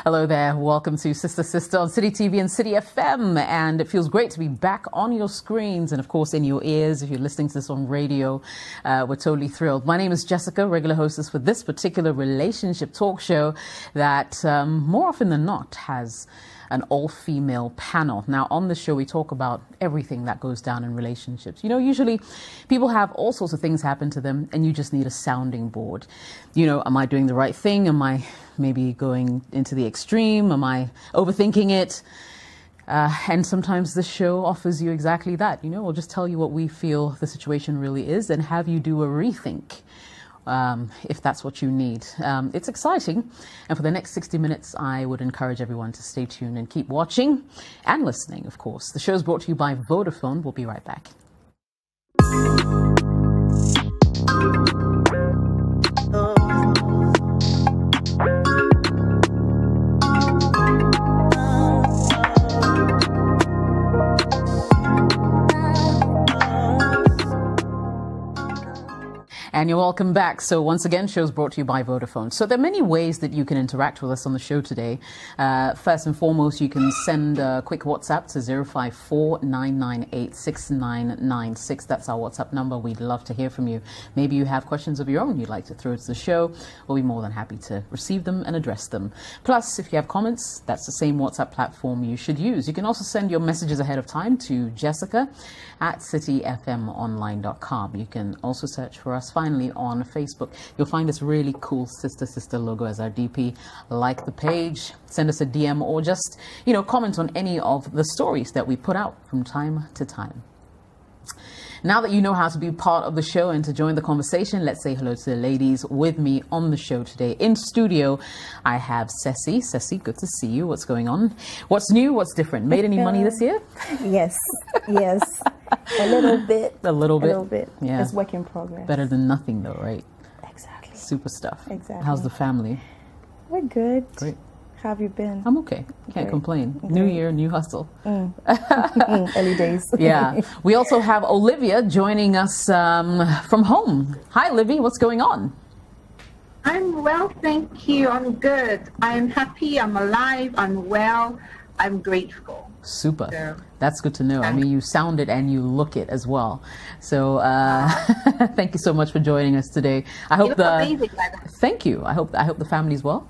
Hello there. Welcome to Sister Sister on City TV and City FM. And it feels great to be back on your screens and, of course, in your ears. If you're listening to this on radio, we're totally thrilled. My name is Jessica, regular hostess for this particular relationship talk show that more often than not has an all-female panel. Now, on the show, we talk about everything that goes down in relationships. You know, usually people have all sorts of things happen to them and you just need a sounding board. You know, am I doing the right thing? Am I maybe going into the extreme? Am I overthinking it? And sometimes this show offers you exactly that. You know, we'll just tell you what we feel the situation really is and have you do a rethink. If that's what you need. It's exciting. And for the next 60 minutes, I would encourage everyone to stay tuned and keep watching and listening, of course. The show is brought to you by Vodafone. We'll be right back. And you're welcome back. So once again, show's brought to you by Vodafone. So there are many ways that you can interact with us on the show today. First and foremost, you can send a quick WhatsApp to 054-998-6996. That's our WhatsApp number. We'd love to hear from you. Maybe you have questions of your own you'd like to throw to the show. We'll be more than happy to receive them and address them. Plus, if you have comments, that's the same WhatsApp platform you should use. You can also send your messages ahead of time to Jessica@cityfmonline.com. You can also search for us finally on Facebook. You'll find this really cool Sister Sister logo as our DP. Like the page, send us a DM, or just, you know, comment on any of the stories that we put out from time to time. Now that you know how to be part of the show and to join the conversation, let's say hello to the ladies with me on the show today. In studio, I have Ceci. Ceci, good to see you. What's going on? What's new? What's different? Made any money this year? Yes, yes. A little bit. A little bit? A little bit. Yeah. It's work in progress. Better than nothing though, right? Exactly. Super stuff. Exactly. How's the family? We're good. Great. How have you been? I'm okay. Can't complain. New year, new hustle. Early days. Yeah. We also have Olivia joining us from home. Hi, Olivia. What's going on? I'm well, thank you. I'm good. I'm happy. I'm alive. I'm well. I'm grateful. Super. So, that's good to know. I mean, you sound it and you look it as well. So thank you so much for joining us today. I hope Thank you. I hope the family's well.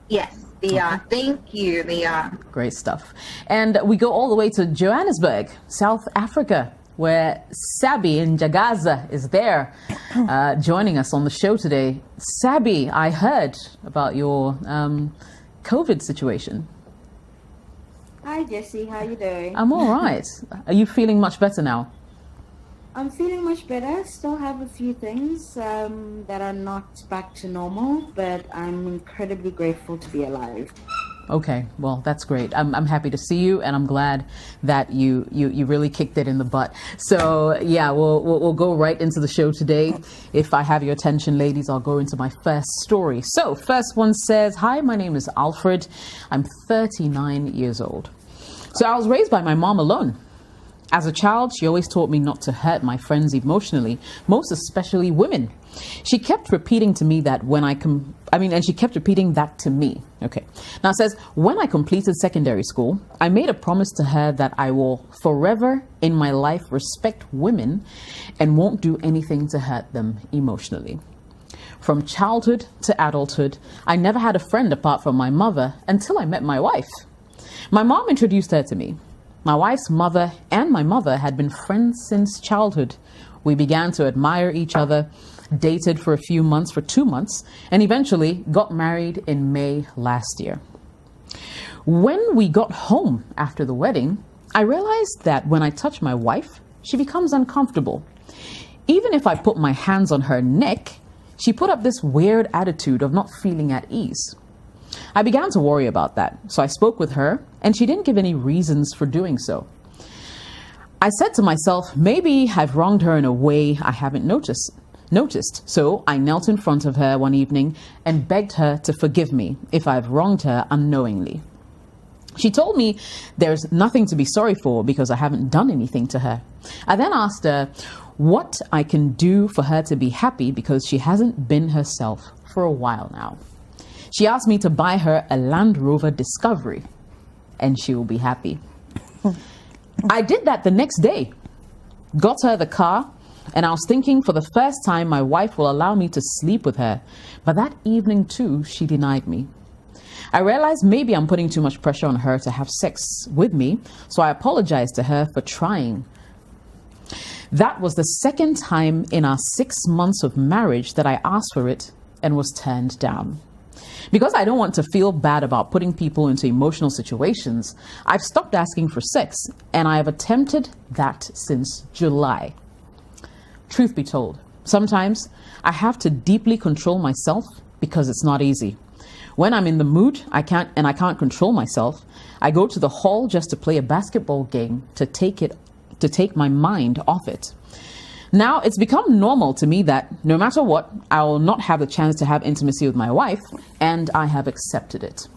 Yes, they are. Thank you. They are. Great stuff. And we go all the way to Johannesburg, South Africa, where Sabi Njagaza is there joining us on the show today. Sabi, I heard about your COVID situation. Hi Jessie, how you doing? I'm all right. Are you feeling much better now? I'm feeling much better. Still have a few things that are not back to normal, but I'm incredibly grateful to be alive. Okay, well, that's great. I'm happy to see you, and I'm glad that you really kicked it in the butt. So yeah, we'll go right into the show today. If I have your attention, ladies, I'll go into my first story. So first one says, "Hi, my name is Alfred. I'm 39 years old. So I was raised by my mom alone. As a child, she always taught me not to hurt my friends emotionally, most especially women. She kept repeating to me that and she kept repeating that to me. Okay. Now it says, when I completed secondary school, I made a promise to her that I will forever in my life respect women and won't do anything to hurt them emotionally. From childhood to adulthood, I never had a friend apart from my mother until I met my wife. My mom introduced her to me. My wife's mother and my mother had been friends since childhood. We began to admire each other, dated for a few months, for 2 months, and eventually got married in May last year. When we got home after the wedding, I realized that when I touch my wife, she becomes uncomfortable. Even if I put my hands on her neck, she put up this weird attitude of not feeling at ease. I began to worry about that, so I spoke with her, and she didn't give any reasons for doing so. I said to myself, maybe I've wronged her in a way I haven't noticed. So I knelt in front of her one evening and begged her to forgive me if I've wronged her unknowingly. She told me there's nothing to be sorry for because I haven't done anything to her. I then asked her what I can do for her to be happy because she hasn't been herself for a while now. She asked me to buy her a Land Rover Discovery, and she will be happy. I did that the next day. Got her the car, and I was thinking for the first time my wife will allow me to sleep with her. But that evening too, she denied me. I realized maybe I'm putting too much pressure on her to have sex with me, so I apologized to her for trying. That was the second time in our 6 months of marriage that I asked for it and was turned down. Because I don't want to feel bad about putting people into emotional situations, I've stopped asking for sex, and I have attempted that since July. Truth be told, sometimes I have to deeply control myself because it's not easy. When I'm in the mood, I can't control myself, I go to the hall just to play a basketball game to take my mind off it. Now, it's become normal to me that no matter what, I will not have the chance to have intimacy with my wife, and I have accepted it.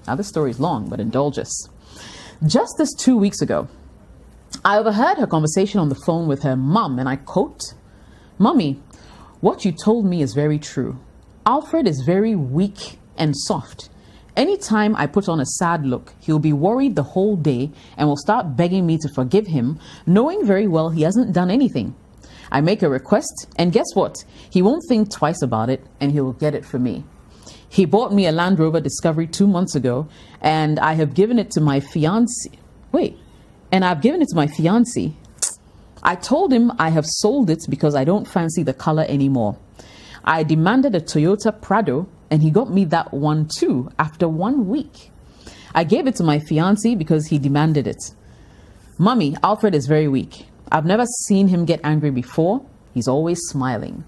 Now, this story is long, but indulge us. Just this 2 weeks ago, I overheard her conversation on the phone with her mum, and I quote, "Mummy, what you told me is very true. Alfred is very weak and soft. Anytime I put on a sad look, he'll be worried the whole day and will start begging me to forgive him, knowing very well he hasn't done anything. I make a request, and guess what? He won't think twice about it, and he will get it for me. He bought me a Land Rover Discovery 2 months ago, and I have given it to my fiancé. I told him I have sold it because I don't fancy the color anymore. I demanded a Toyota Prado, and he got me that one too after 1 week. I gave it to my fiancé because he demanded it. Mummy, Alfred is very weak. I've never seen him get angry before. He's always smiling.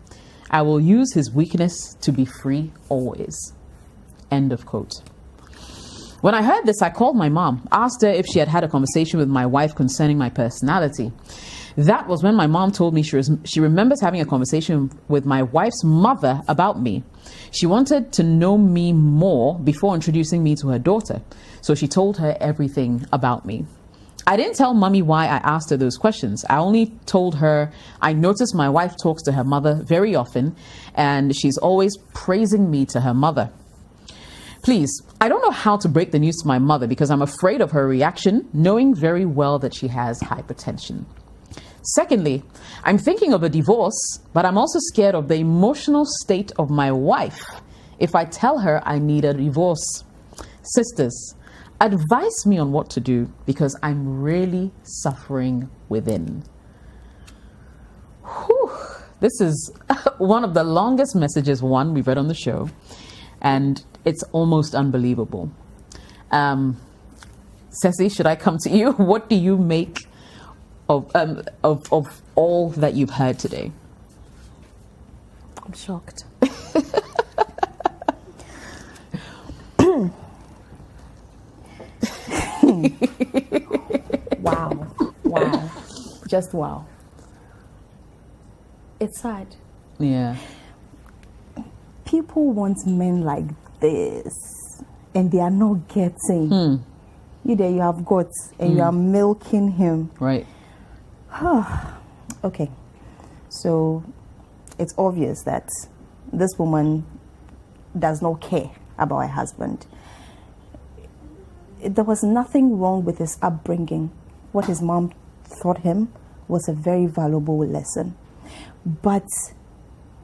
I will use his weakness to be free always." End of quote. When I heard this, I called my mom, asked her if she had had a conversation with my wife concerning my personality. That was when my mom told me she remembers having a conversation with my wife's mother about me. She wanted to know me more before introducing me to her daughter, so she told her everything about me. I didn't tell Mummy why I asked her those questions. I only told her I noticed my wife talks to her mother very often, and she's always praising me to her mother. Please, I don't know how to break the news to my mother because I'm afraid of her reaction, knowing very well that she has hypertension. Secondly, I'm thinking of a divorce, but I'm also scared of the emotional state of my wife if I tell her I need a divorce. Sisters, advise me on what to do because I'm really suffering within. Whew. This is one of the longest messages we've read on the show, and it's almost unbelievable. Ceci, should I come to you? What do you make of all that you've heard today? I'm shocked. Wow. Just wow. It's sad. Yeah. People want men like this, and they are not getting. You there, you have got, and you are milking him. Right. Okay. So it's obvious that this woman does not care about her husband. There was nothing wrong with his upbringing. What his mom taught him was a very valuable lesson. But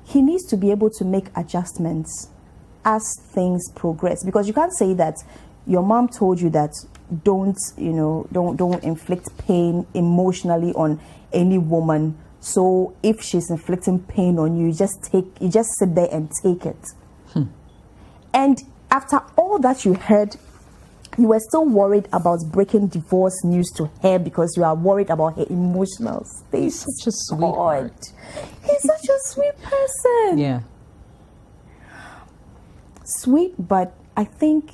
he needs to be able to make adjustments as things progress. Because you can't say that your mom told you that don't inflict pain emotionally on any woman. So if she's inflicting pain on you, you just sit there and take it. And after all that you heard, you were still worried about breaking divorce news to her because you are worried about her emotional state. He's such a sweetheart. He's such a sweet person. Yeah. Sweet, but I think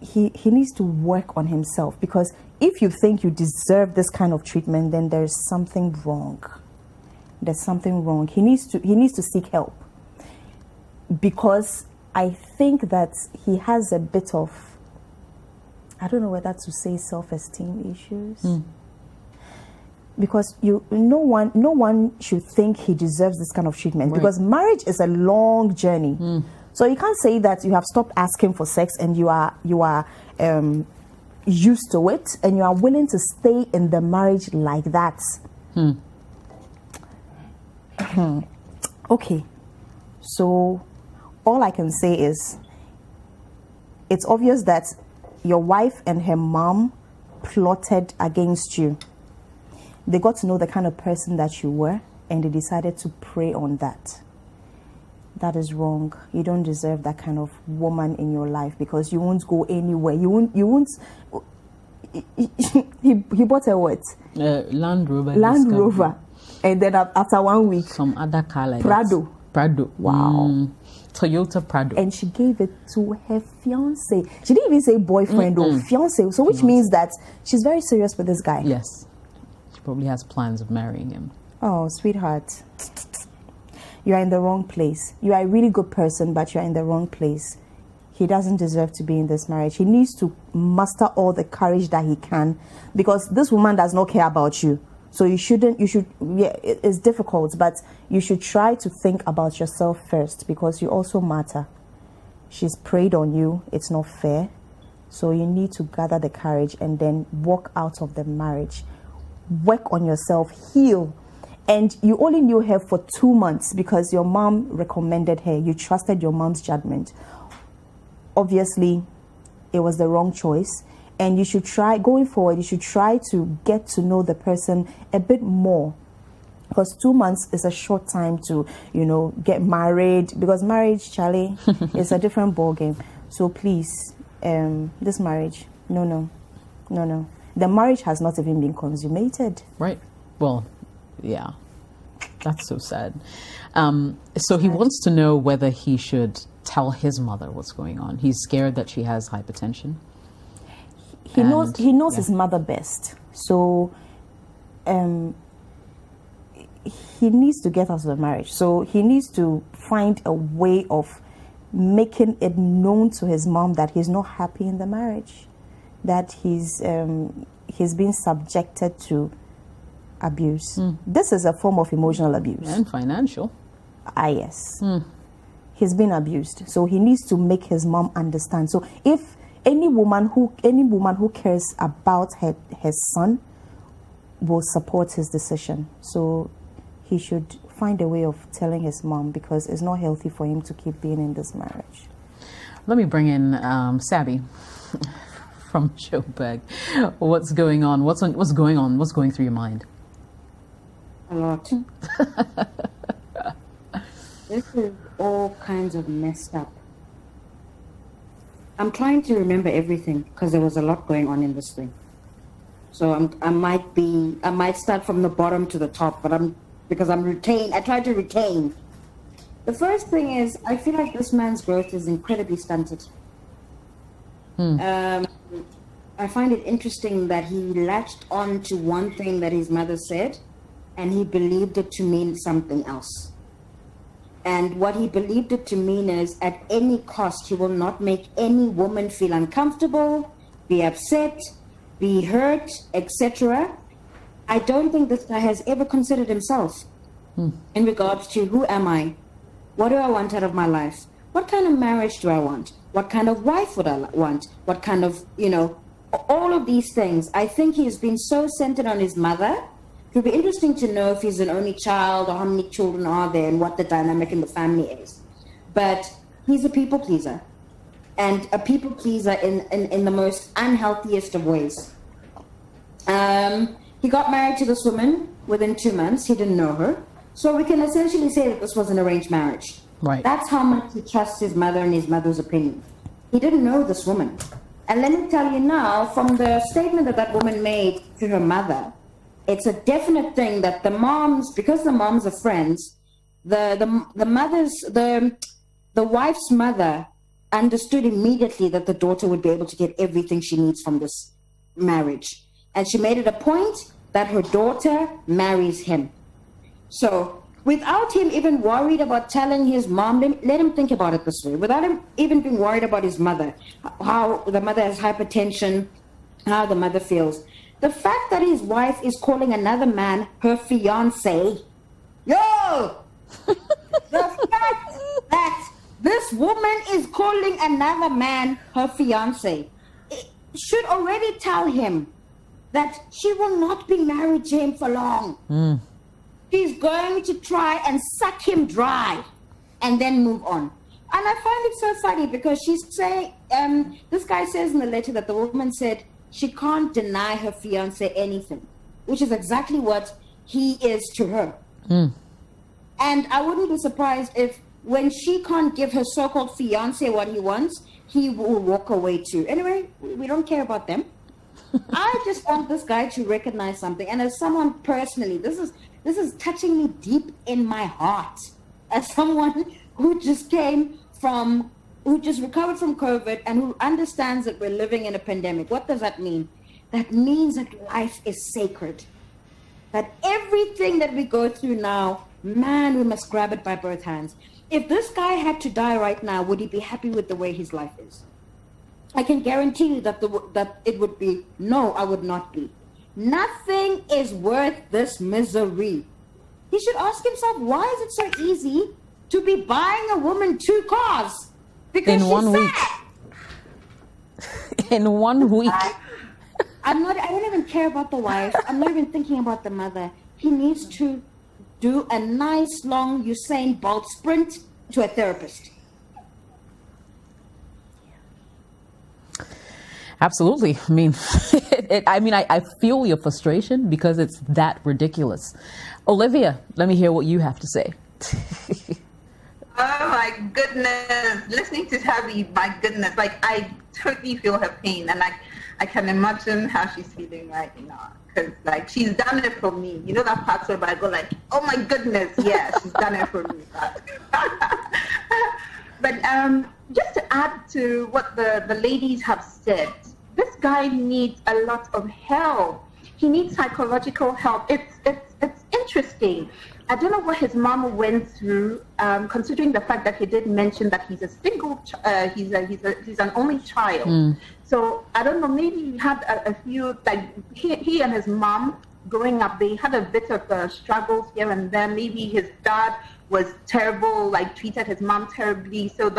he needs to work on himself, because if you think you deserve this kind of treatment, then there's something wrong. There's something wrong. He needs to seek help, because I think that he has a bit of, I don't know whether to say self-esteem issues. Because no one should think he deserves this kind of treatment, right? Because marriage is a long journey. So you can't say that you have stopped asking for sex and you are used to it and you are willing to stay in the marriage like that. Okay, so all I can say is it's obvious that your wife and her mom plotted against you. They got to know the kind of person that you were and they decided to prey on that. That is wrong. You don't deserve that kind of woman in your life because you won't go anywhere. You won't. He bought a what? Land Rover. Land Rover. And then after 1 week, some other car like Prado. That. Prado. Wow. Toyota Prado. And she gave it to her fiance. She didn't even say boyfriend or fiance. So which means that she's very serious with this guy. Yes. She probably has plans of marrying him. Oh, sweetheart. You are in the wrong place. You are a really good person, but you are in the wrong place. He doesn't deserve to be in this marriage. He needs to muster all the courage that he can because this woman does not care about you. So it's difficult, but you should try to think about yourself first because you also matter. She's preyed on you. It's not fair. So you need to gather the courage and then walk out of the marriage. Work on yourself, heal. And you only knew her for 2 months because your mom recommended her. You trusted your mom's judgment. Obviously, it was the wrong choice. And you should try, going forward, you should try to get to know the person a bit more. Because 2 months is a short time to, get married. Because marriage, Charlie, is a different ballgame. So please, this marriage, no. The marriage has not even been consummated. Right. Well, yeah. That's so sad. So he wants to know whether he should tell his mother what's going on. He's scared that she has hypertension. He knows his mother best. So he needs to get out of the marriage. So he needs to find a way of making it known to his mom that he's not happy in the marriage, that he's been subjected to abuse. This is a form of emotional abuse. And financial. Yes. He's been abused. So he needs to make his mom understand. So if any woman who cares about her son will support his decision. So he should find a way of telling his mom because it's not healthy for him to keep being in this marriage. Let me bring in Sabby from Joburg. What's going on? What's going on? What's going through your mind? A lot. This is all kinds of messed up. I'm trying to remember everything because there was a lot going on in this thing. So I might start from the bottom to the top, but I try to retain. The first thing is, I feel like this man's growth is incredibly stunted. I find it interesting that he latched on to one thing that his mother said, and he believed it to mean something else. And what he believed it to mean is, at any cost, he will not make any woman feel uncomfortable, be upset, be hurt, etc. I don't think this guy has ever considered himself in regards to who am I? What do I want out of my life? What kind of marriage do I want? What kind of wife would I want? What kind of, all of these things. I think he's been so centered on his mother. It would be interesting to know if he's an only child or how many children are there and what the dynamic in the family is. But he's a people pleaser, and a people pleaser in the most unhealthiest of ways. He got married to this woman within 2 months. He didn't know her. So we can essentially say that this was an arranged marriage. Right. That's how much he trusts his mother and his mother's opinion. He didn't know this woman. And let me tell you now, from the statement that woman made to her mother, it's a definite thing that the moms, because the moms are friends, the wife's mother understood immediately that the daughter would be able to get everything she needs from this marriage. And she made it a point that her daughter marries him. So without him even worried about telling his mom, let him think about it this way, without him even being worried about his mother, how the mother has hypertension, how the mother feels. The fact that his wife is calling another man her fiance, the fact that this this woman is calling another man her fiance, it should already tell him that she will not be married to him for long. She's going to try and suck him dry and then move on. And I find it so funny because she's saying, this guy says in the letter that the woman said she can't deny her fiance anything, which is exactly what he is to her. And I wouldn't be surprised if when she can't give her so-called fiance what he wants, he will walk away too. Anyway, we don't care about them. I just want this guy to recognize something. And as someone personally, this is touching me deep in my heart. As someone who just recovered from COVID and who understands that we're living in a pandemic. What does that mean? That means that life is sacred. That everything that we go through now, man, we must grab it by both hands. If this guy had to die right now, would he be happy with the way his life is? I can guarantee you that it would be, no, I would not be. Nothing is worth this misery. He should ask himself, why is it so easy to be buying a woman 2 cars? Because in 1 week. In 1 week. I don't even care about the wife. I'm not even thinking about the mother. He needs to do a nice long Usain Bolt sprint to a therapist. Absolutely. I mean, I feel your frustration because it's that ridiculous. Olivia, let me hear what you have to say. Oh my goodness. Listening to Tabby, my goodness. Like, I totally feel her pain. And I can imagine how she's feeling right now. Because, like, she's done it for me. You know that part where I go like, oh my goodness, yeah, she's done it for me. But just to add to what the ladies have said, this guy needs a lot of help. He needs psychological help. It's interesting. I don't know what his mom went through, considering the fact that he did mention that he's a single, he's an only child. So I don't know. Maybe he had a few, like he and his mom growing up, they had a bit of struggles here and there. Maybe his dad was terrible, like treated his mom terribly. So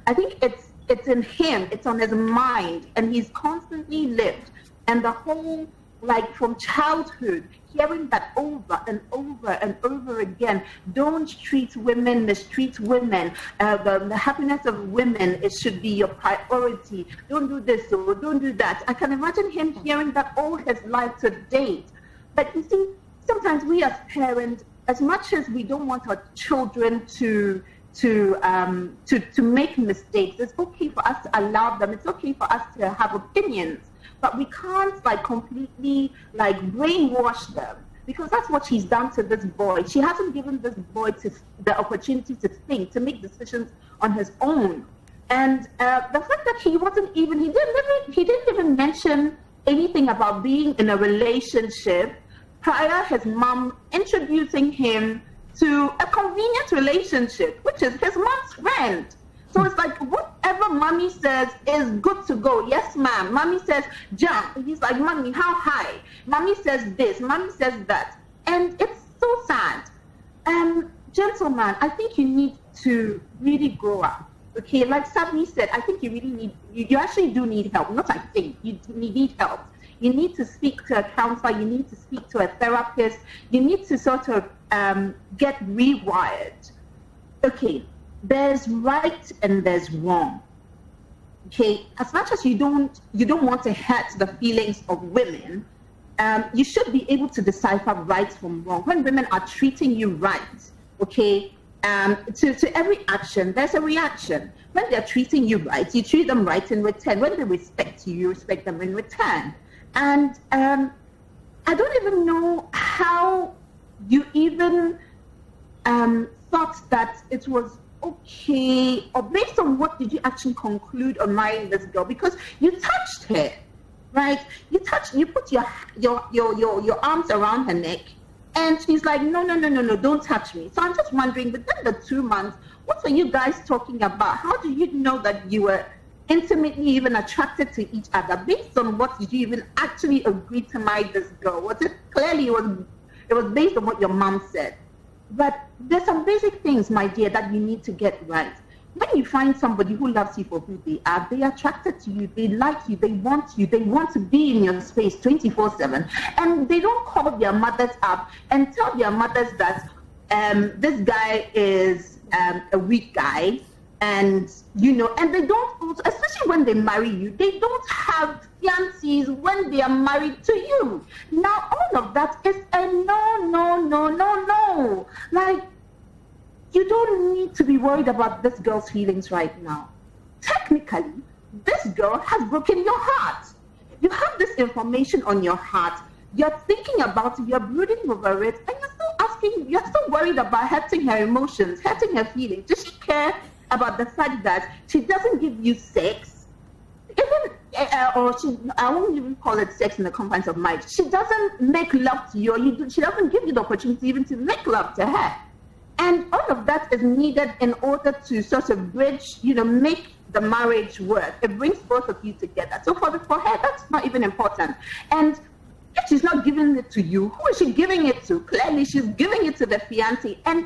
I think it's in him, it's on his mind, and he's constantly lived. And the whole, like from childhood, hearing that over and over and over again, don't treat women, mistreat women, the happiness of women, it should be your priority. Don't do this or don't do that. I can imagine him hearing that all his life to date. But you see, sometimes we as parents, as much as we don't want our children to make mistakes, it's okay for us to allow them. It's okay for us to have opinions, but we can't like completely like brainwash them, because that's what she's done to this boy. She hasn't given this boy the opportunity to think, to make decisions on his own. And the fact that he didn't even mention anything about being in a relationship prior his mom introducing him to a convenient relationship, which is his mom's friend. So it's like whatever mommy says is good to go. Yes, ma'am. Mommy says jump. He's like, mommy, how high? Mommy says this. Mommy says that. And it's so sad. Gentlemen, I think you need to really grow up. Okay, like Sabni said, I think you actually do need help. Not I think, you need help. You need to speak to a counselor. You need to speak to a therapist. You need to sort of get rewired. Okay, there's right and there's wrong. Okay, as much as you don't want to hurt the feelings of women, you should be able to decipher right from wrong. When women are treating you right, okay, to every action, there's a reaction. When they're treating you right, you treat them right in return. When they respect you, you respect them in return. And I don't even know how you even thought that it was okay, or based on what did you actually conclude on marrying this girl? Because you touched her, right? You put your arms around her neck, and she's like, no, don't touch me. So I'm just wondering, within the 2 months, what were you guys talking about? How do you know that you were intimately even attracted to each other? Based on what did you even actually agree to marry this girl? Was it clearly it was based on what your mom said? But there's some basic things, my dear, that you need to get right. when you find somebody who loves you for who they are, they are attracted to you, they like you, they want to be in your space 24/7, and they don't call their mothers up and tell their mothers that this guy is a weak guy, and and they don't also, especially when they marry you, they don't have fiancés when they are married to you. Now all of that is a no. Like, you don't need to be worried about this girl's feelings right now. Technically, this girl has broken your heart. You have this information on your heart. You're thinking about it, you're brooding over it, and you're still worried about hurting her emotions, hurting her feelings. Does she care about the fact that she doesn't give you sex? I won't even call it sex in the confines of marriage. She doesn't make love to you, she doesn't give you the opportunity even to make love to her. And all of that is needed in order to sort of bridge, make the marriage work. It brings both of you together. So for her, that's not even important. And if she's not giving it to you, who is she giving it to? Clearly, she's giving it to the fiancé. And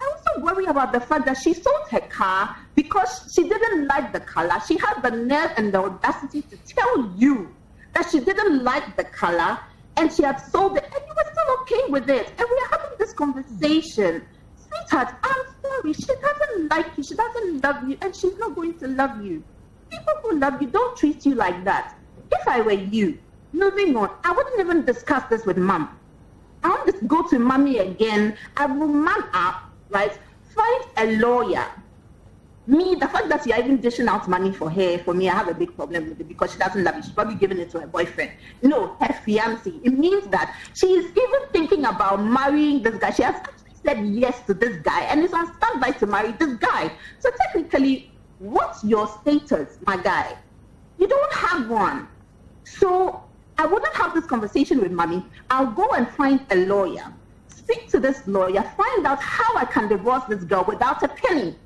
I also worry about the fact that she sold her car because she didn't like the color. She had the nerve and the audacity to tell you that she didn't like the color, and she had sold it, and you were still okay with it. And we are having this conversation. Sweetheart, I'm sorry, she doesn't like you, she doesn't love you, and she's not going to love you. People who love you don't treat you like that. If I were you, moving on, I wouldn't even discuss this with mom. I won't just go to mommy again. I will man up, right? Find a lawyer. Me, the fact that you're even dishing out money for her, for me, I have a big problem with it because she doesn't love you. She's probably giving it to her boyfriend. No, her fiancé. It means that she is even thinking about marrying this guy. She has said yes to this guy and is on standby to marry this guy. So technically, what's your status, my guy? You don't have one. So I wouldn't have this conversation with mommy. I'll go and find a lawyer, speak to this lawyer, find out how I can divorce this girl without a penny.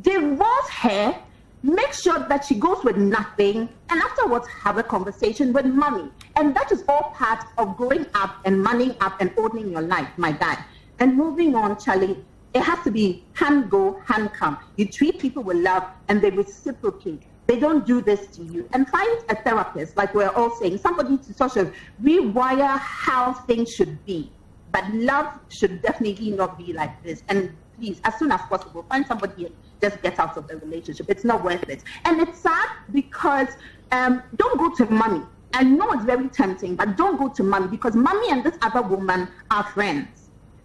Divorce her, make sure that she goes with nothing, and afterwards have a conversation with mommy. And that is all part of growing up and manning up and owning your life, my guy. And moving on, Charlie, it has to be hand go, hand come. You treat people with love and they reciprocate. They don't do this to you. And find a therapist, like we're all saying, somebody to sort of rewire how things should be. But love should definitely not be like this. And please, as soon as possible, find somebody and just get out of the relationship. It's not worth it. And it's sad because don't go to mommy. I know it's very tempting, but don't go to mommy because mommy and this other woman are friends.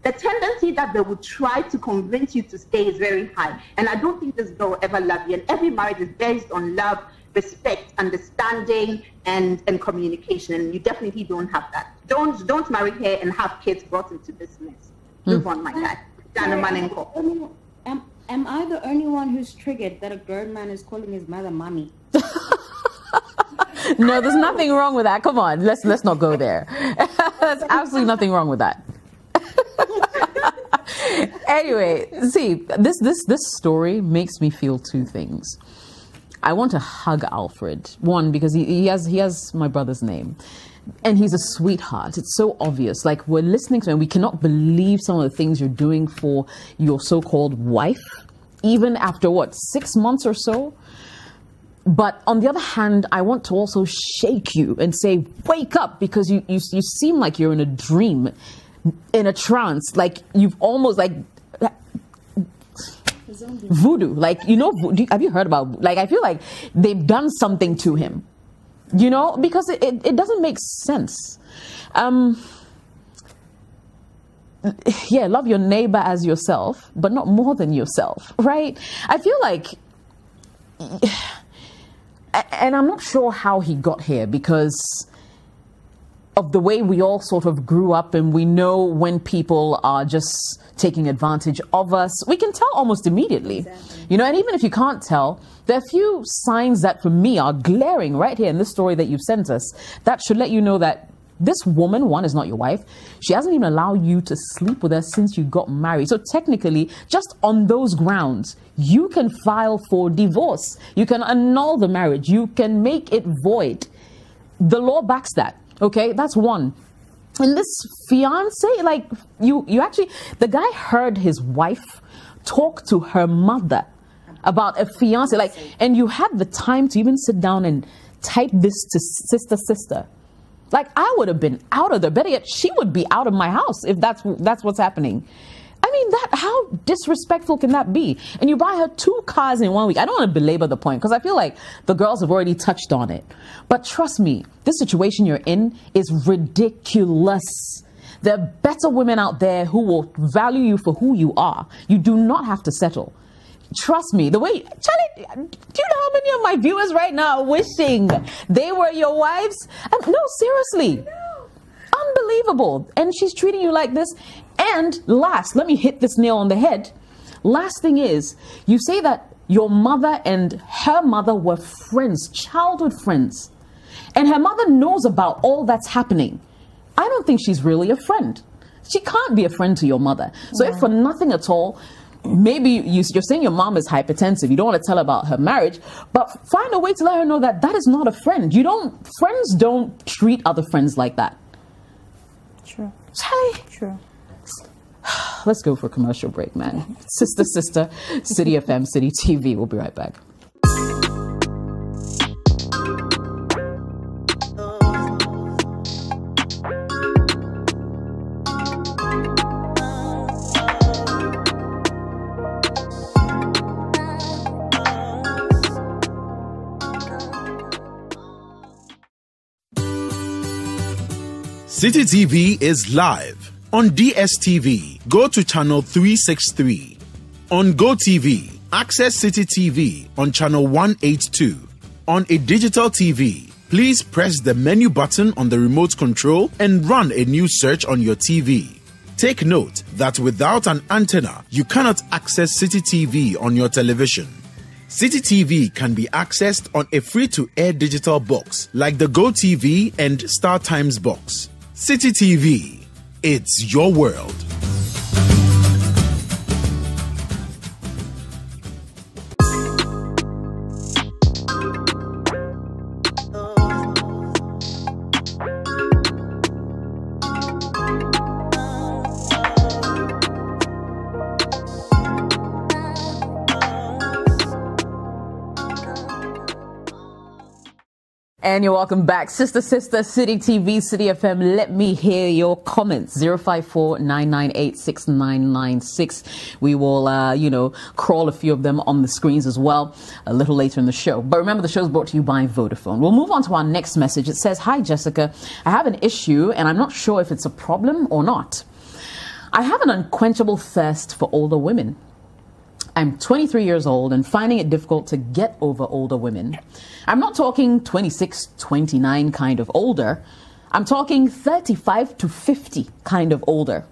The tendency that they would try to convince you to stay is very high. And I don't think this girl will ever love you. And every marriage is based on love, respect, understanding, and communication. And you definitely don't have that. Don't marry her and have kids brought into this mess. Move on, my guy. Am I the only one who's triggered that a grown man is calling his mother mommy? No, there's nothing wrong with that. Come on, let's not go there. There's absolutely nothing wrong with that. Anyway, see, this story makes me feel two things. I want to hug Alfred. One, because he has my brother's name. And he's a sweetheart. It's so obvious. Like, we're listening to him. We cannot believe some of the things you're doing for your so-called wife, even after, 6 months or so? But on the other hand, I want to also shake you and say, wake up, because you seem like you're in a dream, in a trance. Like, you've almost, like, voodoo. Like, have you heard about, like, I feel like they've done something to him. Because it doesn't make sense. Yeah, love your neighbor as yourself, but not more than yourself, right? I feel like, and I'm not sure how he got here because of the way we all sort of grew up, and we know when people are just taking advantage of us. We can tell almost immediately, exactly. And even if you can't tell, there are a few signs that for me are glaring right here in this story that you've sent us that should let you know that this woman, one, is not your wife. She hasn't even allowed you to sleep with her since you got married. So technically, just on those grounds, you can file for divorce. You can annul the marriage. You can make it void. The law backs that. Okay, that's one. And this fiance, like, you actually, the guy heard his wife talk to her mother about a fiance, like, and you had the time to even sit down and type this to sister. Like, I would have been out of there. Better yet, she would be out of my house if that's what's happening. I mean, how disrespectful can that be? And you buy her 2 cars in 1 week. I don't want to belabor the point because I feel like the girls have already touched on it. But trust me, this situation you're in is ridiculous. There are better women out there who will value you for who you are. You do not have to settle. Trust me, the way, Charlie, do you know how many of my viewers right now are wishing they were your wives? No, seriously. Unbelievable. And she's treating you like this. And last, let me hit this nail on the head. Last thing is, you say that your mother and her mother were friends, childhood friends. And her mother knows about all that's happening. I don't think she's really a friend. She can't be a friend to your mother. So if for nothing at all, maybe you're saying your mom is hypertensive. You don't want to tell her about her marriage, but find a way to let her know that that is not a friend. Friends don't treat other friends like that. True. Charlie. True. Let's go for a commercial break, man. Sister, City FM, City TV. We'll be right back. City TV is live on DSTV. Go to channel 363. On GoTV, access City TV on channel 182. On a digital TV, please press the menu button on the remote control and run a new search on your TV. Take note that without an antenna, you cannot access City TV on your television. City TV can be accessed on a free-to-air digital box like the GoTV and StarTimes box. City TV, it's your world. And you're welcome back. Sister, City TV, City FM. Let me hear your comments. 054-998-6996. We will, crawl a few of them on the screens as well a little later in the show. But remember, the show is brought to you by Vodafone. We'll move on to our next message. It says, "Hi, Jessica. I have an issue and I'm not sure if it's a problem or not. I have an unquenchable thirst for older women. I'm 23 years old and finding it difficult to get over older women. I'm not talking 26, 29 kind of older. I'm talking 35 to 50 kind of older.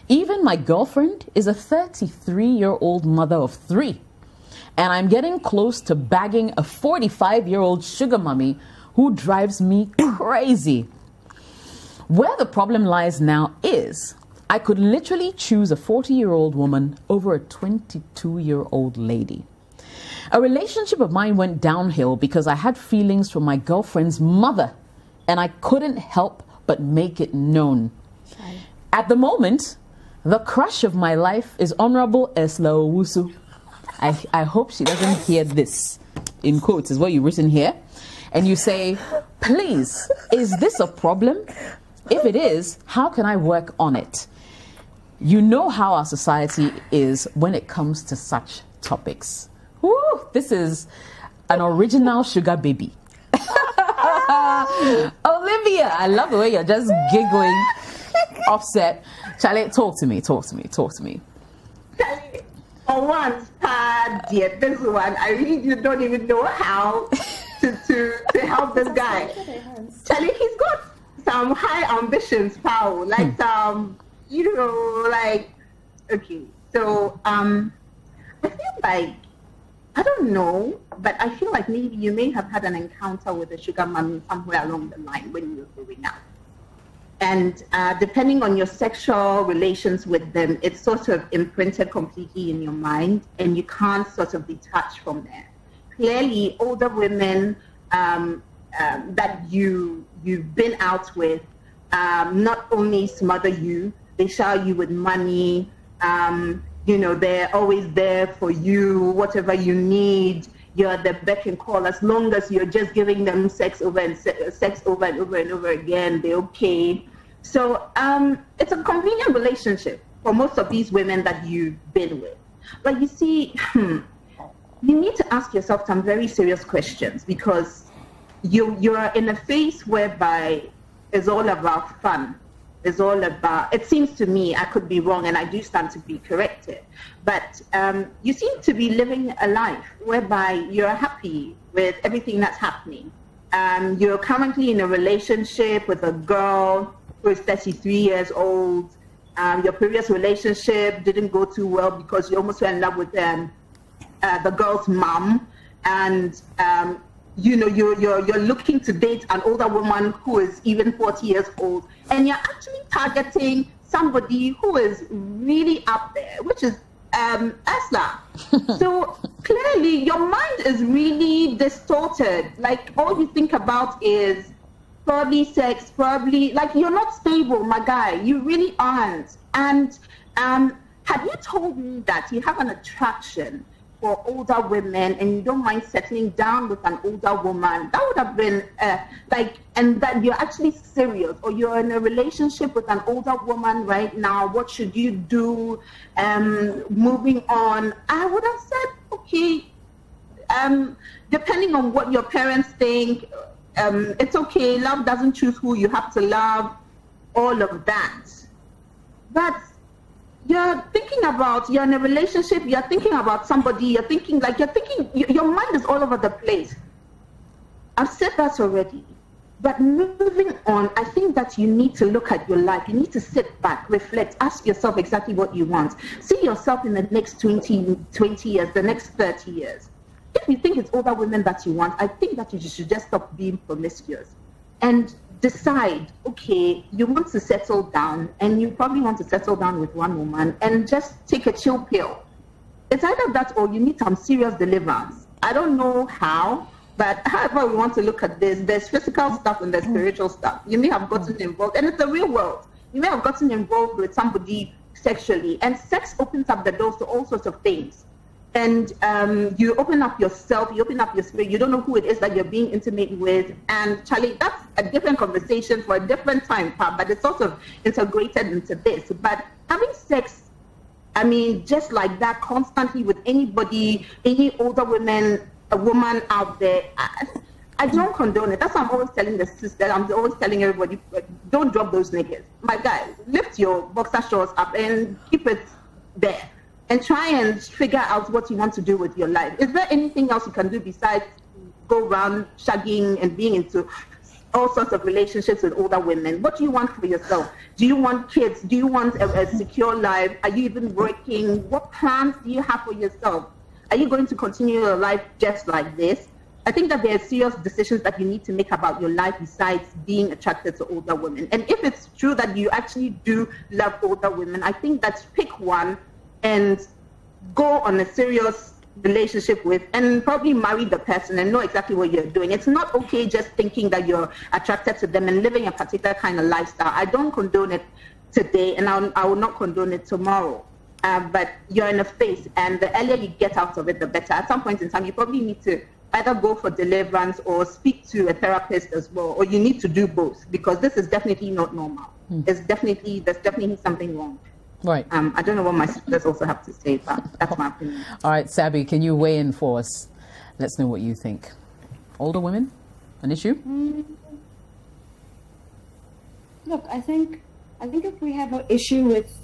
Even my girlfriend is a 33-year-old mother of 3. And I'm getting close to bagging a 45-year-old sugar mummy who drives me crazy. Where the problem lies now is I could literally choose a 40-year-old woman over a 22-year-old lady. A relationship of mine went downhill because I had feelings for my girlfriend's mother, and I couldn't help but make it known. Sorry. At the moment, the crush of my life is Honorable Esla Owusu. I hope she doesn't hear this. In quotes is what you've written here. And you say, please, is this a problem? If it is, how can I work on it? You know how our society is when it comes to such topics. Woo, this is an original sugar baby. Olivia, I love the way you're just giggling. Offset. Charlie, talk to me. Charlie, for once, dear, this one, I really don't even know how to help this guy. Charlie, he's got some high ambitions, Paul. Like okay. So, I feel like, I don't know, but I feel like maybe you may have had an encounter with a sugar mommy somewhere along the line when you were growing up. And depending on your sexual relations with them, it's sort of imprinted completely in your mind and you can't sort of detach from there. Clearly, older women that you've been out with not only smother you, they shower you with money, you know, they're always there for you, whatever you need. You're the beck and call. As long as you're just giving them sex over and over again, they're okay. So it's a convenient relationship for most of these women that you've been with. But you see, you need to ask yourself some very serious questions, because you're in a phase whereby it's all about fun. It's all about, it seems to me, I could be wrong and I do stand to be corrected, but you seem to be living a life whereby you're happy with everything that's happening. You're currently in a relationship with a girl who is 33 years old. Your previous relationship didn't go too well because you almost fell in love with the girl's mom, and you know, you're looking to date an older woman who is even 40 years old, and you're actually targeting somebody who is really up there, which is Asla. So clearly your mind is really distorted. Like, all you think about is probably sex, probably, like, you're not stable, my guy. You really aren't. And had you told me that you have an attraction for older women and you don't mind settling down with an older woman, that would have been and that you're actually serious, or you're in a relationship with an older woman right now, what should you do? Moving on, I would have said, okay, depending on what your parents think, it's okay, love doesn't choose who you have to love, all of that. But you're thinking about, you're in a relationship, you're thinking about somebody, your mind is all over the place. I've said that already. But moving on, I think that you need to look at your life. You need to sit back, reflect, ask yourself exactly what you want. See yourself in the next 20 years, the next 30 years. If you think it's older women that you want, I think that you should just stop being promiscuous and decide, okay, you want to settle down, and you probably want to settle down with one woman and just take a chill pill. It's either that or you need some serious deliverance. I don't know how, but however we want to look at this, there's physical stuff and there's spiritual stuff. You may have gotten involved, and it's the real world. You may have gotten involved with somebody sexually, and sex opens up the doors to all sorts of things. And you open up yourself, you open up your spirit, you don't know who it is that you're being intimate with. And Charlie, that's a different conversation for a different time, but it's sort of integrated into this. But having sex, I mean, just like that, constantly with anybody, any older woman, a woman out there, I don't condone it. That's why I'm always telling the sister, I'm always telling everybody, don't drop those niggas. My guy, lift your boxer shorts up and keep it there. And try and figure out what you want to do with your life. Is there anything else you can do besides go around shagging and being into all sorts of relationships with older women? What do you want for yourself? Do you want kids? Do you want a secure life? Are you even working? What plans do you have for yourself? Are you going to continue your life just like this? I think that there are serious decisions that you need to make about your life besides being attracted to older women. And if it's true that you actually do love older women, I think that pick one and go on a serious relationship with, and probably marry the person and know exactly what you're doing. It's not okay just thinking that you're attracted to them and living a particular kind of lifestyle. I don't condone it today, and I will not condone it tomorrow. But you're in a phase, and the earlier you get out of it, the better. At some point in time, you probably need to either go for deliverance or speak to a therapist as well, or you need to do both, because this is definitely not normal. There's definitely something wrong. Right. I don't know what my sisters also have to say, but that's my opinion. All right, Sabi, can you weigh in for us? Let's know what you think. Older women, an issue? Look, I think if we have an issue with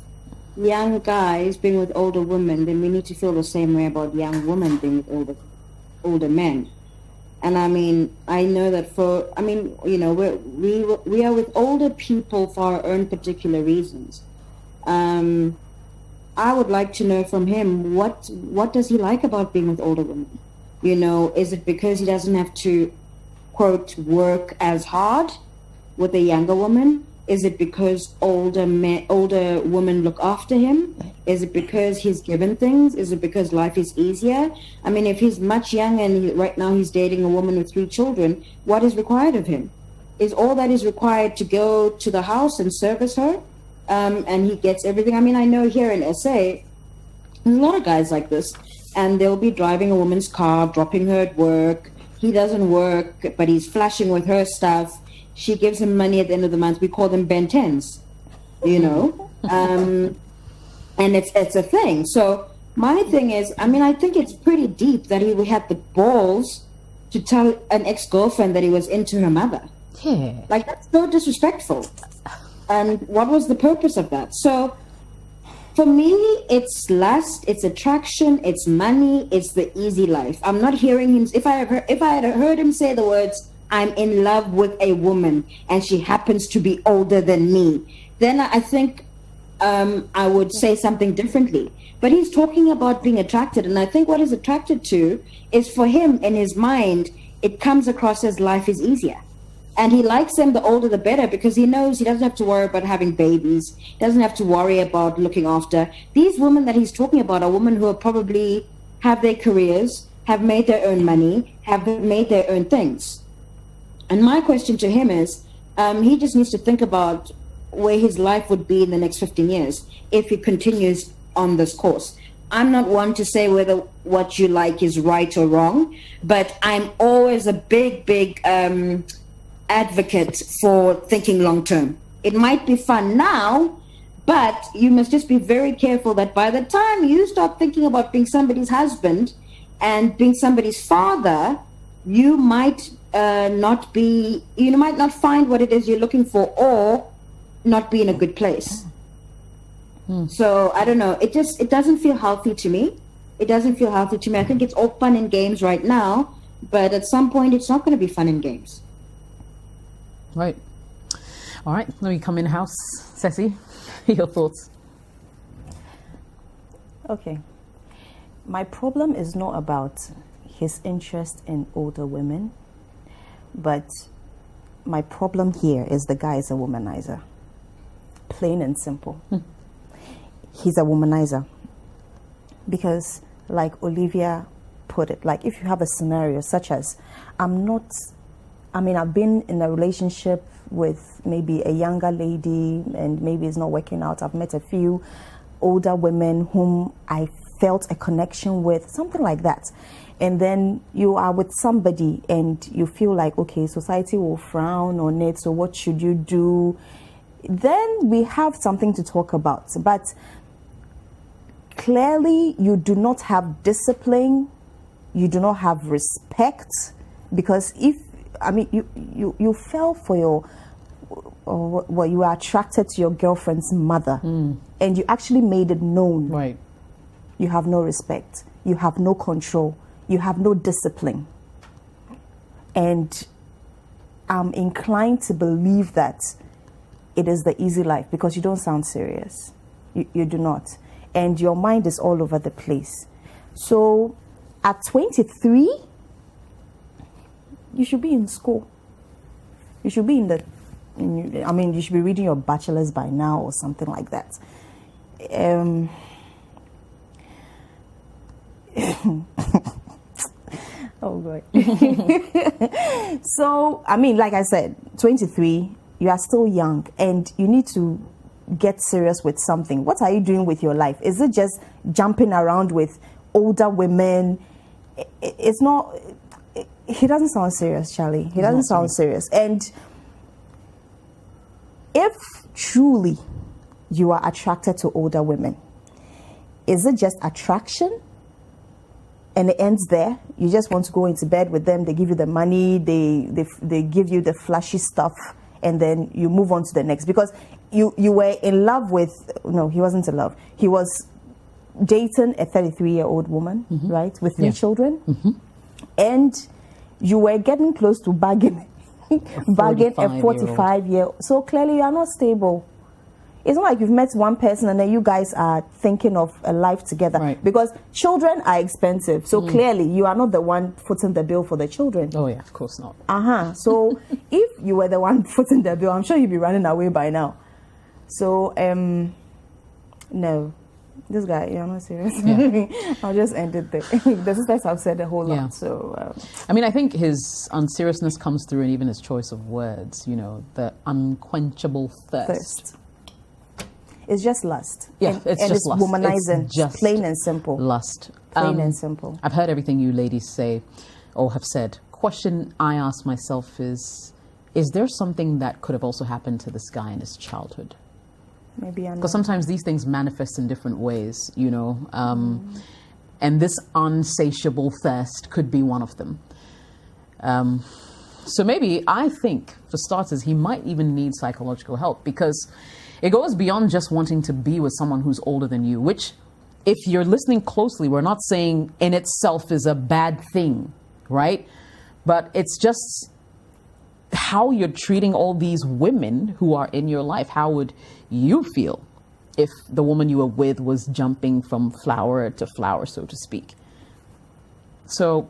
young guys being with older women, then we need to feel the same way about young women being with older men. And I mean, I know that we are with older people for our own particular reasons. I would like to know from him, what does he like about being with older women? You know, is it because he doesn't have to, quote, work as hard with a younger woman? Is it because older women look after him? Is it because he's given things? Is it because life is easier? I mean, if he's much younger and right now he's dating a woman with 3 children, what is required of him? Is all that is required to go to the house and service her? And he gets everything. I mean, I know here in SA, There's a lot of guys like this, and they'll be driving a woman's car, dropping her at work. He doesn't work, but he's flashing with her stuff. She gives him money at the end of the month. We call them Ben 10s, you know? And it's a thing. So my thing is, I mean, I think it's pretty deep that he had the balls to tell an ex-girlfriend that he was into her mother. Yeah. Like, that's so disrespectful. And what was the purpose of that? So for me, it's lust, it's attraction, it's money, it's the easy life. I'm not hearing him. If I had heard him say the words, "I'm in love with a woman and she happens to be older than me," then I think I would say something differently. But he's talking about being attracted, and I think what he's attracted to is, for him, in his mind, it comes across as life is easier. And he likes them the older the better, because he knows he doesn't have to worry about having babies. He doesn't have to worry about looking after. These women that he's talking about are women who are probably have their careers, have made their own money, have made their own things. And my question to him is, he just needs to think about where his life would be in the next 15 years if he continues on this course. I'm not one to say whether what you like is right or wrong, but I'm always a big advocate for thinking long term. It might be fun now, but you must just be very careful that by the time you start thinking about being somebody's husband and being somebody's father, you might you might not find what it is you're looking for, or not be in a good place. So I don't know. It doesn't feel healthy to me. It doesn't feel healthy to me. I think it's all fun and games right now, but at some point it's not going to be fun and games. Right. All right. Let me come in house. Ceci, your thoughts? Okay. My problem is not about his interest in older women, but my problem here is the guy is a womanizer. Plain and simple. He's a womanizer. Because, like Olivia put it, like, if you have a scenario such as, I've been in a relationship with maybe a younger lady and maybe it's not working out. I've met a few older women whom I felt a connection with, something like that. And then you are with somebody and you feel like, okay, society will frown on it, so what should you do? Then we have something to talk about. But clearly you do not have discipline, you do not have respect, because you fell for you were attracted to your girlfriend's mother, and you actually made it known. Right. You have no respect, you have no control, you have no discipline. And I'm inclined to believe that it is the easy life, because you don't sound serious. You do not. And your mind is all over the place. So at 23, you should be in school. You should be you should be reading your bachelor's by now or something like that. Oh, God. So, like I said, 23, you are still young and you need to get serious with something. What are you doing with your life? Is it just jumping around with older women? It's not. He doesn't sound serious, Charlie. He doesn't sound serious. And if truly you are attracted to older women, is it just attraction? And it ends there? You just want to go into bed with them, they give you the money, they give you the flashy stuff, and then you move on to the next. Because you were in love with, no, he wasn't in love. He was dating a 33-year-old woman, right, with 3 children. And you were getting close to bagging a 45-year-old. So clearly you are not stable. It's not like you've met one person and then you guys are thinking of a life together. Right. Because children are expensive. So clearly you are not the one footing the bill for the children. Oh, yeah, of course not. So if you were the one footing the bill, I'm sure you'd be running away by now. So, no. This guy, you're not serious. Yeah. I'll just end it there. The sisters have said a whole lot. So, I think his unseriousness comes through in even his choice of words, the unquenchable thirst. It's just lust. Yeah, and it's just it's lust. womanizing. It's just plain and simple. Lust. Plain and simple. I've heard everything you ladies say or have said. Question I ask myself is there something that could have also happened to this guy in his childhood? Maybe I'm Because sometimes these things manifest in different ways, you know. And this unsatiable thirst could be one of them. So maybe, I think, for starters, he might even need psychological help, because it goes beyond just wanting to be with someone who's older than you, which, if you're listening closely, we're not saying in itself is a bad thing, right? But it's just how you're treating all these women who are in your life. How would you feel if the woman you were with was jumping from flower to flower, so to speak? So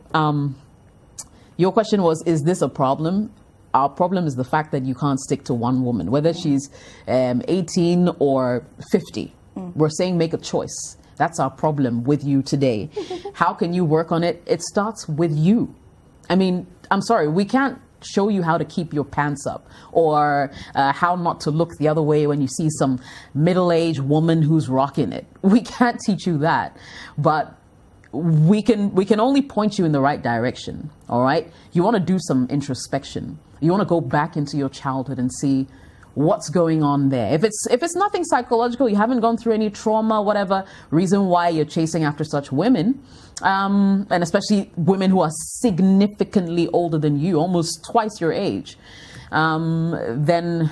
your question was, is this a problem? Our problem is the fact that you can't stick to one woman, whether she's 18 or 50. We're saying make a choice. That's our problem with you today. How can you work on it? It starts with you. I mean, I'm sorry, we can't show you how to keep your pants up, or how not to look the other way when you see some middle-aged woman who's rocking it. We can't teach you that, but we can only point you in the right direction. All right, you want to do some introspection. You want to go back into your childhood and see what's going on there. If it's nothing psychological, you haven't gone through any trauma, whatever reason why you're chasing after such women, and especially women who are significantly older than you, almost twice your age, then,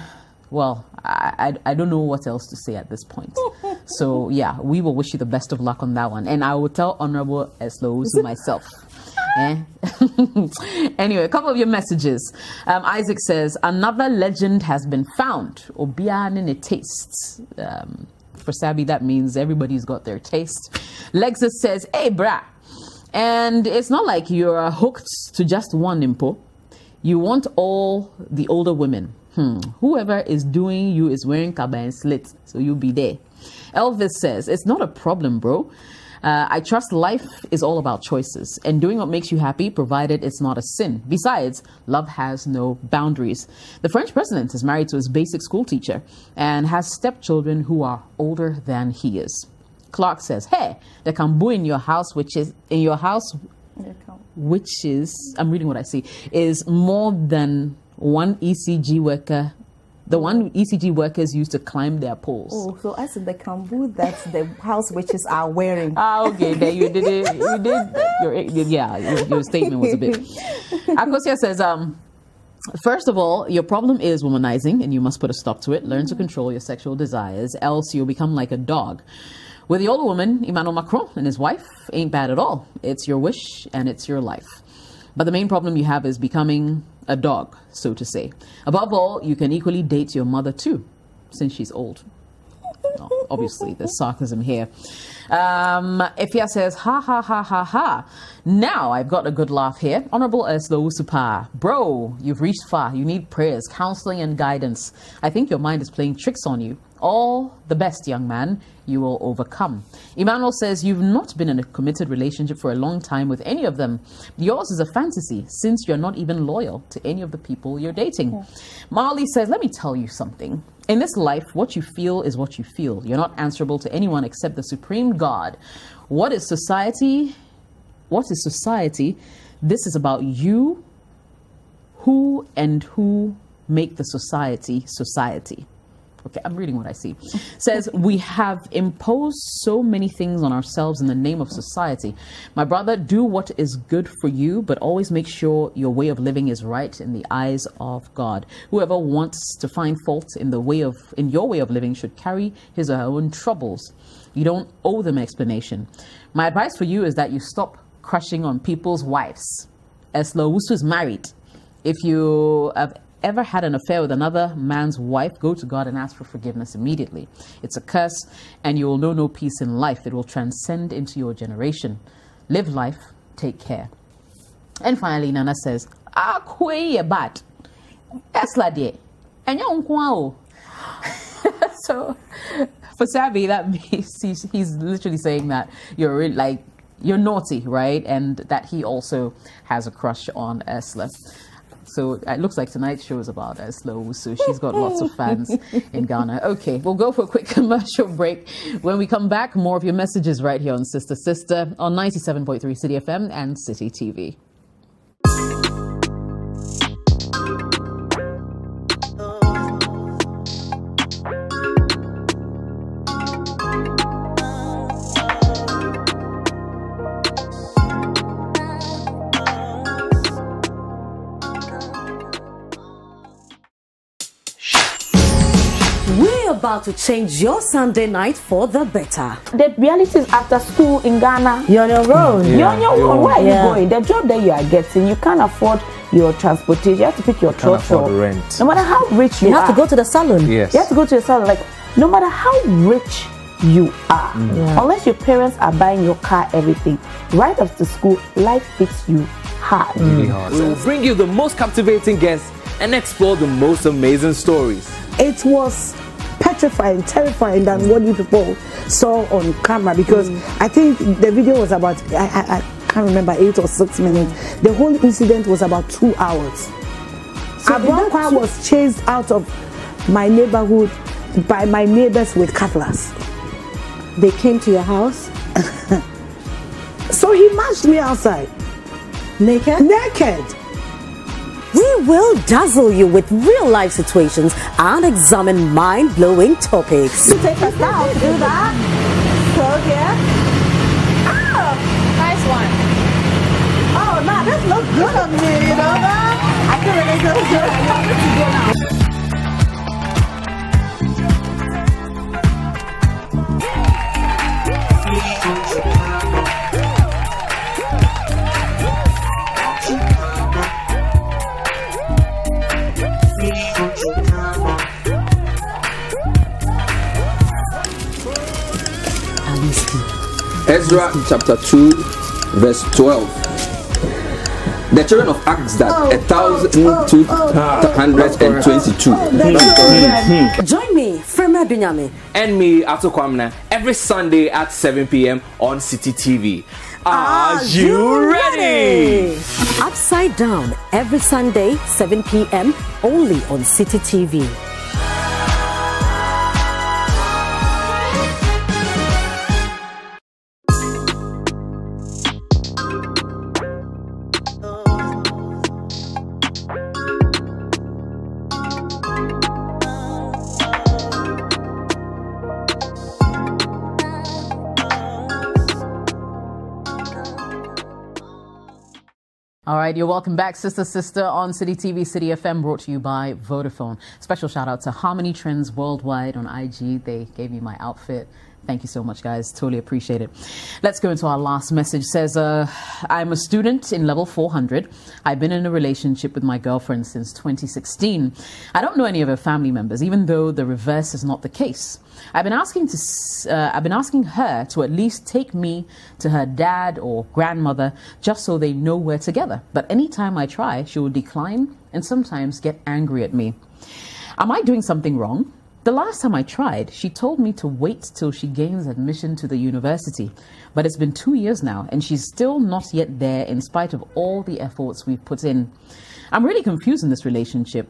well, I don't know what else to say at this point. So yeah, we will wish you the best of luck on that one. And I will tell Honorable Eslowusu myself. Anyway, a couple of your messages. Isaac says, another legend has been found. Obiane tastes. For Sabi, that means everybody's got their taste. Lexus says, hey, brah. And it's not like you're hooked to just one impo. You want all the older women. Whoever is doing you is wearing kaba and slits, so you'll be there. Elvis says, it's not a problem, bro. I trust life is all about choices and doing what makes you happy, provided it's not a sin. Besides, love has no boundaries. The French president is married to his basic school teacher and has stepchildren who are older than he is. Clark says, hey, the kambu in your house, which is, I'm reading what I see, is more than one ECG worker. The one ECG workers used to climb their poles. Oh, so as in the kambu, that's the house witches are wearing. Okay, there you did it. You did. Your statement was a bit. Akosia says, first of all, your problem is womanizing, and you must put a stop to it. Learn to control your sexual desires, else you'll become like a dog. With the older woman, Emmanuel Macron and his wife ain't bad at all. It's your wish and it's your life. But the main problem you have is becoming a dog, so to say. Above all, you can equally date your mother too, since she's old. No, obviously, there's sarcasm here. Ifya says, ha, ha, ha, ha, ha. Now I've got a good laugh here. Honorable Eslowusu, bro, you've reached far. You need prayers, counseling, and guidance. I think your mind is playing tricks on you. All the best, young man. You will overcome. Emmanuel says, you've not been in a committed relationship for a long time with any of them. Yours is a fantasy, since you're not even loyal to any of the people you're dating. Yeah. Marley says, let me tell you something. In this life, what you feel is what you feel. You're not answerable to anyone except the supreme God. What is society? What is society? This is about you, who make the society society. Okay, I'm reading what I see. Says, we have imposed so many things on ourselves in the name of society. My brother, do what is good for you, but always make sure your way of living is right in the eyes of God. Whoever wants to find fault in your way of living should carry his or her own troubles. You don't owe them explanation. My advice for you is that you stop crushing on people's wives. Eslowusu is married. If you have ever had an affair with another man's wife, go to God and ask for forgiveness immediately. It's a curse, and you will know no peace in life. It will transcend into your generation. Live life, take care. And finally, Nana says, bad. So for Sabi, that means he's literally saying that you're naughty, right? And that he also has a crush on Esla. So it looks like tonight's show is about Slow Wusu. She's got lots of fans in Ghana. Okay, we'll go for a quick commercial break. When we come back, more of your messages right here on Sister Sister on 97.3 City FM and City TV. We're about to change your Sunday night for the better. The reality is after school in Ghana, You're on your own. you're on your own. Where are Yeah. you going? The job that you are getting, you can't afford your transportation. You have to pick your afford the rent. No matter how rich you You are, have to go to the salon. Yes. you have to go to your salon. Like, no matter how rich you are, unless your parents are buying your car, everything, right after school, life hits you hard. Really hard. We will bring you the most captivating guests and explore the most amazing stories. It was petrifying, terrifying than what you people saw on camera, because I think the video was about, I can't remember, 8 or 6 minutes. The whole incident was about 2 hours. So Abronkwa was chased out of my neighborhood by my neighbors with cutlass. They came to your house So he marched me outside. naked. Naked. We will dazzle you with real life situations and examine mind-blowing topics. Take us down. Do that. So here. Oh, nice one. Oh, nah, this looks good on me, you know. I feel really good. I want it to go now. Ezra chapter 2 verse 12. The children of Akzad, 1,222. Join me, Frema Dunyame, And me, Ato Kwamna, every Sunday at 7 p.m. on City TV. Are you ready? Upside Down, every Sunday, 7 p.m. only on City TV. All right, you're welcome back, Sister Sister on City TV, City FM, brought to you by Vodafone. Special shout out to Harmony Trends Worldwide on IG. They gave me my outfit. Thank you so much, guys. Totally appreciate it. Let's go into our last message. Says, I'm a student in level 400. I've been in a relationship with my girlfriend since 2016. I don't know any of her family members, even though the reverse is not the case. I've been asking her to at least take me to her dad or grandmother just so they know we're together. But anytime I try, she will decline and sometimes get angry at me. Am I doing something wrong? The last time I tried, she told me to wait till she gains admission to the university. But it's been 2 years now and she's still not yet there in spite of all the efforts we've put in. I'm really confused in this relationship.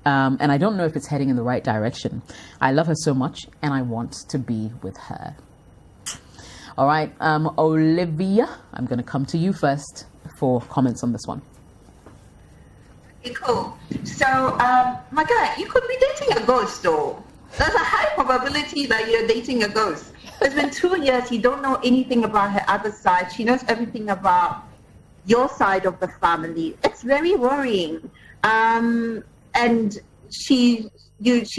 And I don't know if it's heading in the right direction. I love her so much and I want to be with her. All right, Olivia, I'm going to come to you first for comments on this one. Okay, cool. So, my guy, you could be dating a ghost, though. There's a high probability that you're dating a ghost. It's been 2 years. You don't know anything about her other side. She knows everything about your side of the family. It's very worrying. And she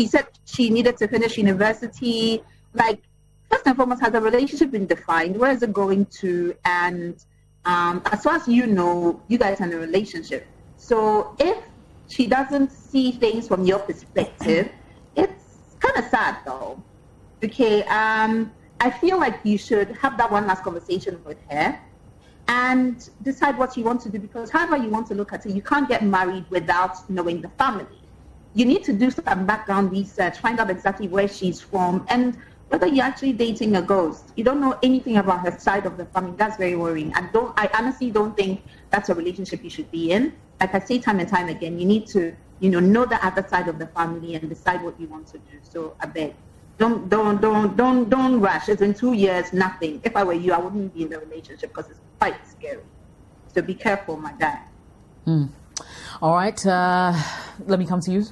said she needed to finish university. Like, first and foremost, has the relationship been defined? Where is it going to? And as far as you know, you guys are in a relationship. So if she doesn't see things from your perspective, it's kind of sad, though. Okay, I feel like you should have that one last conversation with her and decide what you want to do, because however you want to look at it, you can't get married without knowing the family. You need to do some background research, find out exactly where she's from, and whether you're actually dating a ghost. You don't know anything about her side of the family. That's very worrying. I honestly don't think that's a relationship you should be in. like I say time and time again, you need to, know the other side of the family and decide what you want to do. So I beg, don't rush. It's in 2 years, nothing. If I were you, I wouldn't be in the relationship because it's quite scary. So be careful, my guy. All right, let me come to you,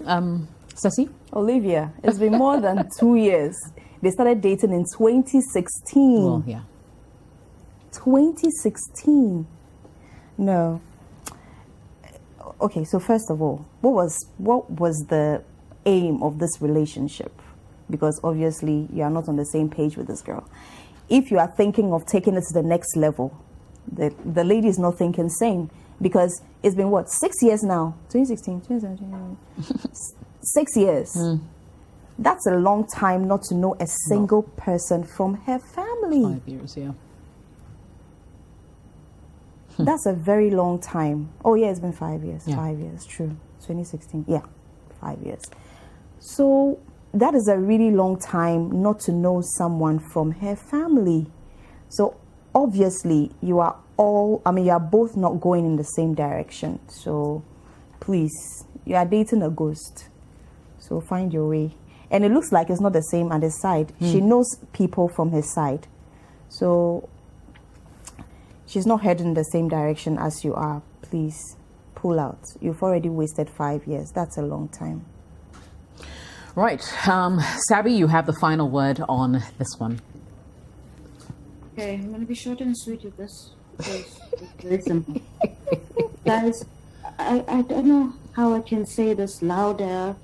Ceci. Olivia, it's been more than 2 years. They started dating in 2016. Well, yeah. 2016. No. Okay, so first of all, what was the aim of this relationship? Because obviously you are not on the same page with this girl. If you are thinking of taking it to the next level, the lady is not thinking same, because it's been what, 6 years now? 2016, 2017, 6 years. That's a long time not to know a single person from her family. 5 years, yeah. That's a very long time. Oh yeah, it's been 5 years. Yeah. 5 years, true. 2016, yeah, 5 years. So that is a really long time not to know someone from her family. So obviously you are both not going in the same direction. So please, you are dating a ghost. So find your way. And it looks like it's not the same on his side. She knows people from his side. So she's not heading in the same direction as you are. Please pull out. You've already wasted 5 years. That's a long time. Right. Sabi, you have the final word on this one. Okay, I'm going to be short and sweet with this. Because it's very simple. Guys, I don't know how I can say this louder.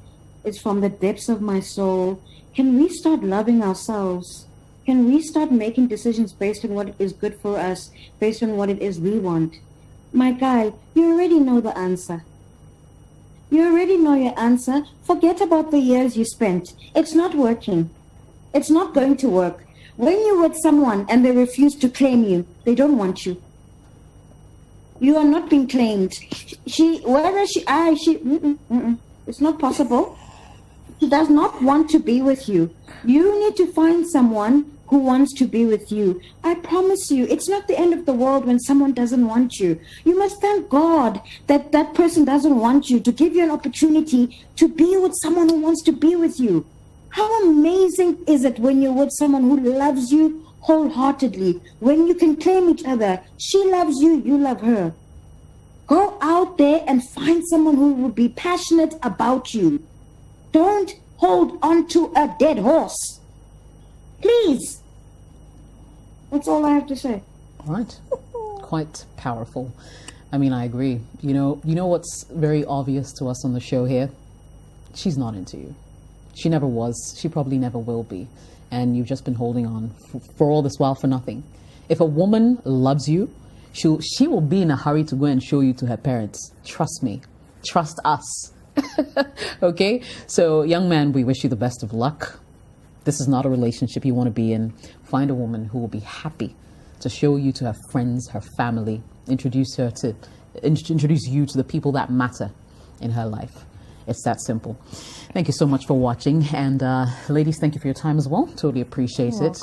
It's from the depths of my soul. Can we start loving ourselves? Can we start making decisions based on what is good for us, based on what it is we want? My guy, you already know the answer. You already know your answer. Forget about the years you spent. It's not working. It's not going to work. When you're with someone and they refuse to claim you, they don't want you. You are not being claimed. It's not possible. She does not want to be with you. You need to find someone who wants to be with you. I promise you, it's not the end of the world when someone doesn't want you. You must thank God that that person doesn't want you, to give you an opportunity to be with someone who wants to be with you. How amazing is it when you're with someone who loves you wholeheartedly, when you can claim each other. She loves you, you love her. Go out there and find someone who will be passionate about you. Don't hold on to a dead horse. Please. That's all I have to say. All right. Quite powerful. I mean, I agree. You know what's very obvious to us on the show here? She's not into you. She never was. She probably never will be. And you've just been holding on for all this while for nothing. If a woman loves you, she will be in a hurry to go and show you to her parents. Trust me. Trust us. Okay? So, young man, we wish you the best of luck. This is not a relationship you want to be in. Find a woman who will be happy to show you to her friends, her family, introduce you to the people that matter in her life. It's that simple. Thank you so much for watching. And ladies, thank you for your time as well. Totally appreciate it.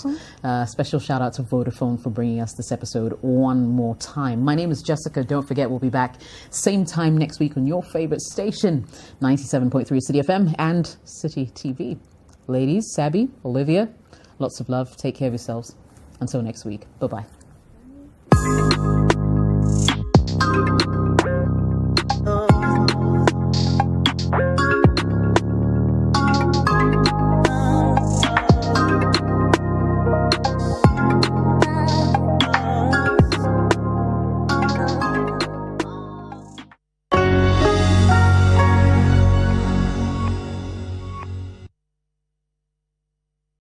Special shout out to Vodafone for bringing us this episode one more time. My name is Jessica. Don't forget, we'll be back same time next week on your favorite station, 97.3 City FM and City TV. Ladies, Sabi, Olivia, lots of love. Take care of yourselves. Until next week. Bye-bye.